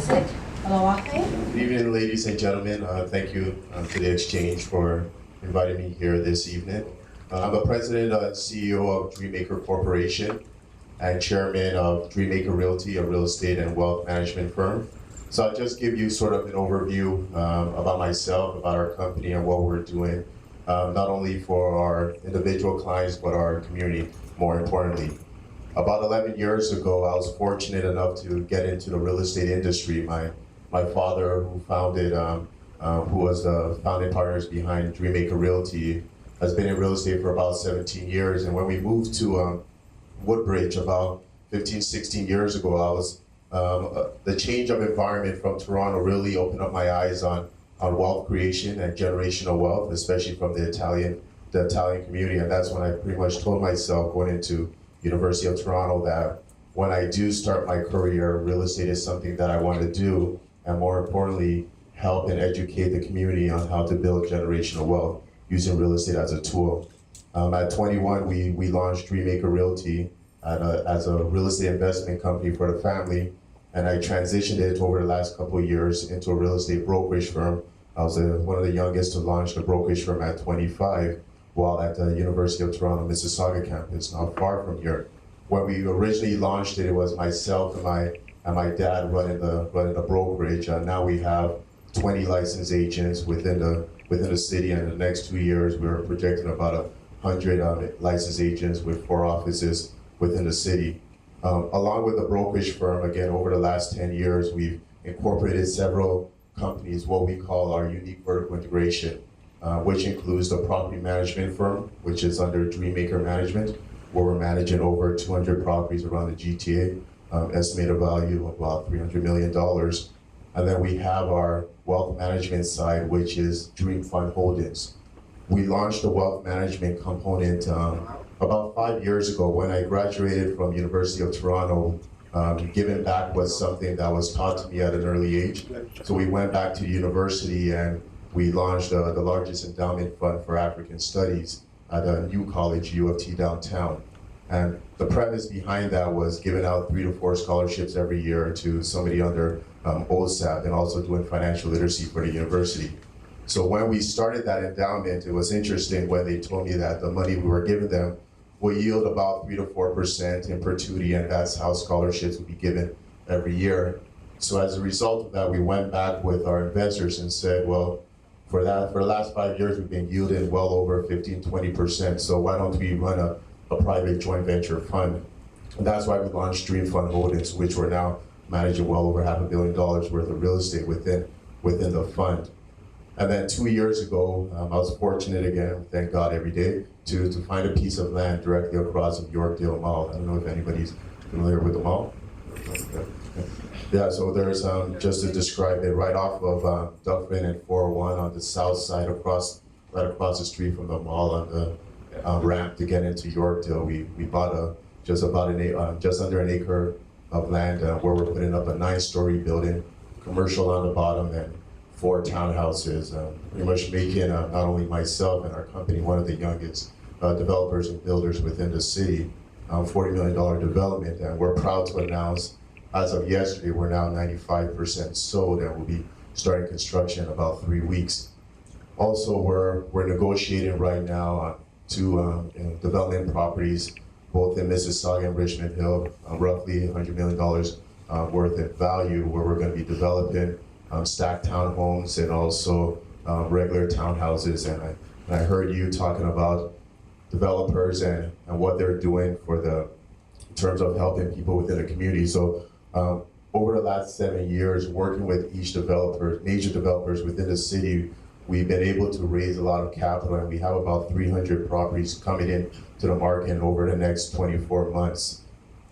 message. Olowolafe. Good evening, ladies and gentlemen. Thank you to the Xchange for inviting me here this evening. I'm the president and CEO of Dreammaker Corporation and chairman of Dreammaker Realty, a real estate and wealth management firm. So I'll just give you sort of an overview about myself, about our company and what we're doing, not only for our individual clients, but our community, more importantly. About 11 years ago, I was fortunate enough to get into the real estate industry. My father, who was the founding partners behind Dreammaker Realty, has been in real estate for about 17 years. And when we moved to Woodbridge about 15, 16 years ago, I was the change of environment from Toronto really opened up my eyes on wealth creation and generational wealth, especially from the Italian community. And that's when I pretty much told myself going into University of Toronto that when I do start my career, real estate is something that I want to do, and more importantly, help and educate the community on how to build generational wealth using real estate as a tool. At 21, we launched Dreammaker Realty as a real estate investment company for the family, and I transitioned it over the last couple of years into a real estate brokerage firm. I was one of the youngest to launch the brokerage firm at 25, while at the University of Toronto Mississauga campus, not far from here. When we originally launched it, it was myself and my dad running the brokerage. Now we have 20 licensed agents within the city, and in the next 2 years, we're projecting about 100 licensed agents with 4 offices within the city. Along with the brokerage firm, again, over the last 10 years, we've incorporated several companies, what we call our unique vertical integration, which includes the property management firm, which is under Dreammaker Management, where we're managing over 200 properties around the GTA, estimated value of about $300 million. And then we have our wealth management side, which is Dream Fund Holdings. We launched the wealth management component about 5 years ago when I graduated from University of Toronto. Giving back was something that was taught to me at an early age. So we went back to university and we launched the largest endowment fund for African studies at a new college, U of T downtown. And the premise behind that was giving out 3 to 4 scholarships every year to somebody under OSAP, and also doing financial literacy for the university. So when we started that endowment, it was interesting when they told me that the money we were giving them will yield about 3 to 4% in perpetuity, and that's how scholarships would be given every year. So as a result of that, we went back with our investors and said, well, for the last 5 years, we've been yielding well over 15, 20%. So why don't we run a private joint venture fund? And that's why we launched Dream Fund Holdings, which we're now managing well over $500 million worth of real estate within the fund. And then 2 years ago, I was fortunate again, thank God every day, to find a piece of land directly across from Yorkdale Mall. I don't know if anybody's familiar with the mall. Yeah, so there's, just to describe it, right off of Dufferin and 401 on the south side, right across the street from the mall on the ramp to get into Yorkdale. We bought just under an acre of land where we're putting up a 9-story building, commercial on the bottom, and 4 townhouses, pretty much making not only myself and our company one of the youngest developers and builders within the city, $40 million development, and we're proud to announce, as of yesterday, we're now 95% sold, and we'll be starting construction in about 3 weeks. Also, we're negotiating right now on 2 development properties, both in Mississauga and Richmond Hill, roughly $100 million worth in value, where we're going to be developing stacked townhomes and also regular townhouses. And I heard you talking about developers and what they're doing in terms of helping people within the community. So over the last 7 years, working with major developers within the city, we've been able to raise a lot of capital, and we have about 300 properties coming in to the market over the next 24 months.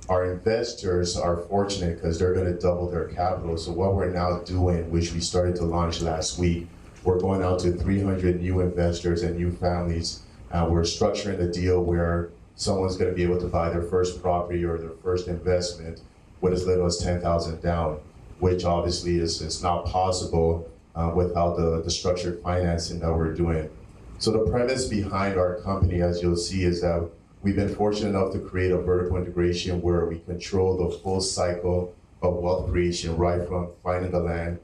Our investors are fortunate because they're going to double their capital. So what we're now doing, which we started to launch last week, we're going out to 300 new investors and new families. We're structuring a deal where someone's going to be able to buy their first property or their first investment with as little as $10,000 down, which obviously is not possible without the structured financing that we're doing. So the premise behind our company, as you'll see, is that we've been fortunate enough to create a vertical integration where we control the full cycle of wealth creation, right from finding the land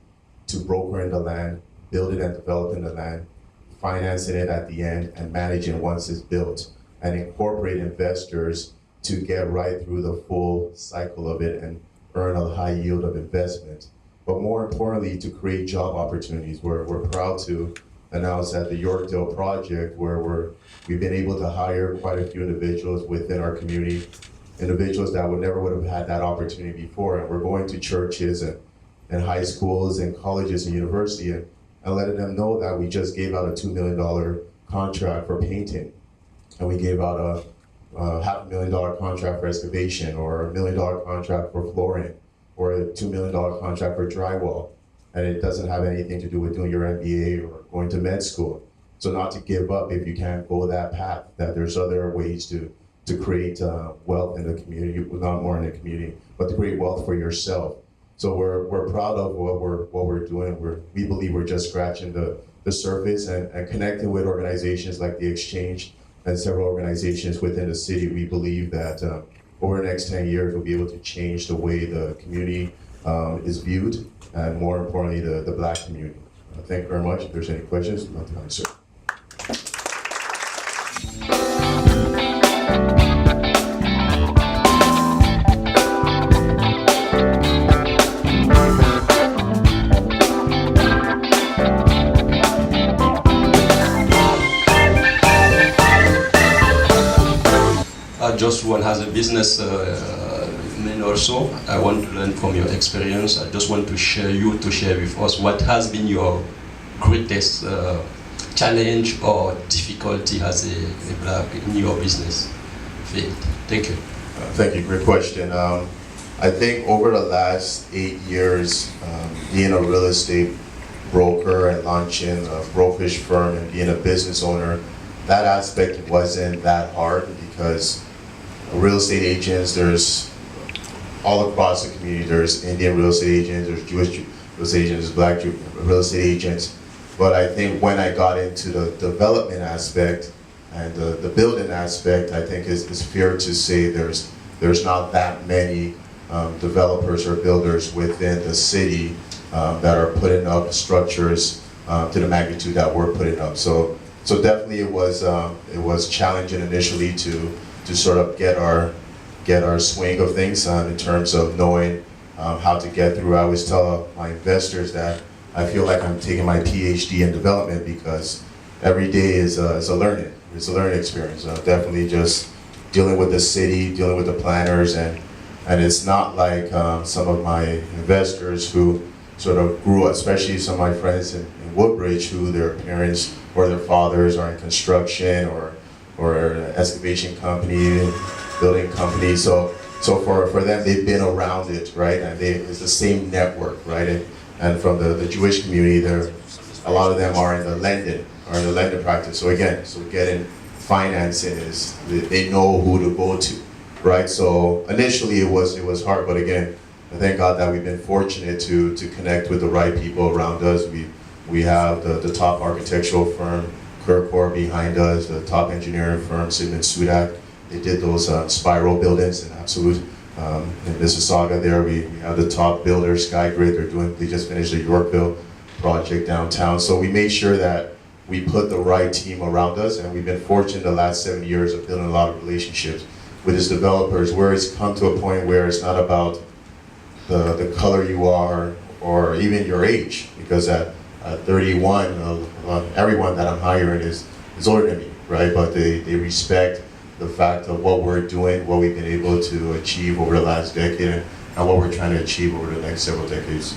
to brokering the land, building and developing the land, financing it at the end, and managing once it's built, and incorporate investors to get right through the full cycle of it and earn a high yield of investment. But more importantly, to create job opportunities. We're proud to announce that the Yorkdale project, where we've been able to hire quite a few individuals within our community, individuals that never would have had that opportunity before. And we're going to churches and high schools and colleges and universities and letting them know that we just gave out a $2 million contract for painting. And we gave out a $500,000 contract for excavation, or a $1 million contract for flooring, or a $2 million contract for drywall. And it doesn't have anything to do with doing your MBA or going to med school. So not to give up if you can't go that path, that there's other ways to create wealth in the community, not more in the community, but to create wealth for yourself. So we're proud of what we're doing. We believe we're just scratching the surface and connecting with organizations like the Xchange and several organizations within the city. We believe that over the next 10 years, we'll be able to change the way the community is viewed, and more importantly, the Black community. Thank you very much. If there's any questions, I'd love to answer. Just one has a business man also. I want to learn from your experience. I just want to share with us what has been your greatest challenge or difficulty as a Black in your business field. Thank you. Thank you. Great question. I think over the last 8 years, being a real estate broker and launching a brokerage firm and being a business owner, that aspect wasn't that hard, because real estate agents, there's all across the community. There's Indian real estate agents, there's Jewish real estate agents, there's Black real estate agents. But I think when I got into the development aspect and the building aspect, I think it's fair to say there's not that many developers or builders within the city that are putting up structures to the magnitude that we're putting up. So definitely it was challenging initially to sort of get our swing of things in terms of knowing how to get through. I always tell my investors that I feel like I'm taking my PhD in development, because every day is a learning. It's a learning experience. Definitely just dealing with the city, dealing with the planners, and it's not like some of my investors who sort of grew up, especially some of my friends in Woodbridge, who their parents or their fathers are in construction or an excavation company, building company. So for them, they've been around it, right? And it's the same network, right? And from the Jewish community, a lot of them are in the lending practice. So again, getting financing is, they know who to go to, right? So initially it was hard, but again, thank God that we've been fortunate to connect with the right people around us. We have the top architectural firm, Kirkor, behind us, the top engineering firm, Sigmund Sudak. They did those spiral buildings in Absolute. In Mississauga there, we have the top builder, SkyGrid. They just finished the Yorkville project downtown. So we made sure that we put the right team around us, and we've been fortunate the last 7 years of building a lot of relationships with these developers, where it's come to a point where it's not about the color you are or even your age, because at 31, everyone that I'm hiring is older than me, right? But they respect the fact of what we're doing, what we've been able to achieve over the last decade, and what we're trying to achieve over the next several decades.